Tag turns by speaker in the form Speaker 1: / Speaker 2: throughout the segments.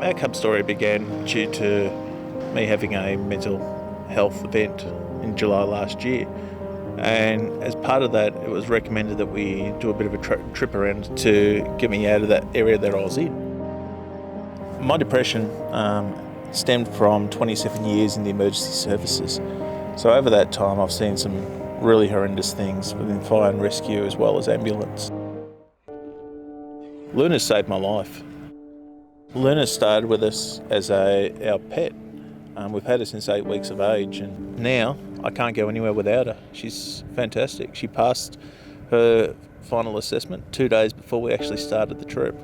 Speaker 1: Our cub story began due to me having a mental health event in July last year. And as part of that, it was recommended that we do a bit of a trip around to get me out of that area that I was in. My depression stemmed from 27 years in the emergency services. So over that time, I've seen some really horrendous things within fire and rescue as well as ambulance. Luna saved my life. Luna started with us as our pet. We've had her since 8 weeks of age, and now I can't go anywhere without her. She's fantastic. She passed her final assessment 2 days before we actually started the trip.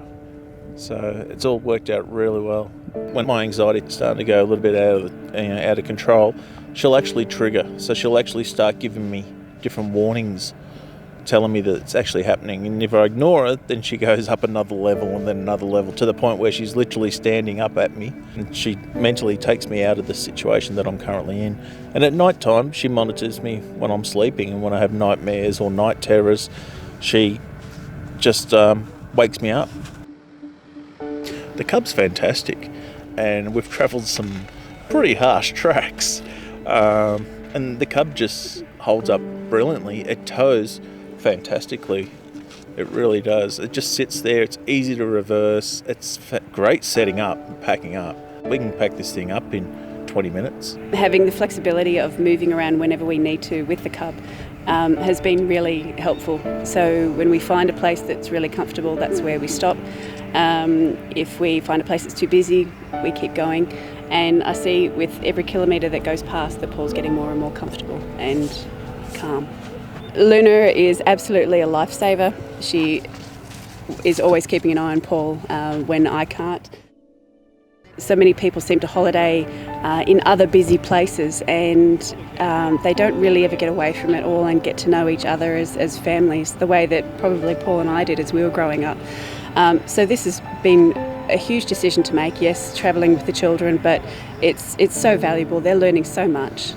Speaker 1: So it's all worked out really well. When my anxiety is starting to go a little bit out of control, she'll actually trigger. So she'll actually start giving me different warnings, telling me that it's actually happening. And if I ignore it, then she goes up another level and then another level, to the point where she's literally standing up at me, and she mentally takes me out of the situation that I'm currently in. And at night time, she monitors me when I'm sleeping, and when I have nightmares or night terrors, she just wakes me up. The cub's fantastic, and we've travelled some pretty harsh tracks, and the cub just holds up brilliantly. It tows fantastically. It really does. It just sits there. It's easy to reverse. It's great setting up and packing up. We can pack this thing up in 20 minutes.
Speaker 2: Having the flexibility of moving around whenever we need to with the cub has been really helpful. So when we find a place that's really comfortable, that's where we stop. If we find a place that's too busy, we keep going. And I see with every kilometre that goes past that Paul's getting more and more comfortable and calm. Luna is absolutely a lifesaver. She is always keeping an eye on Paul when I can't. So many people seem to holiday in other busy places, and they don't really ever get away from it all and get to know each other as families, the way that probably Paul and I did as we were growing up. So this has been a huge decision to make, yes, travelling with the children, but it's so valuable. They're learning so much.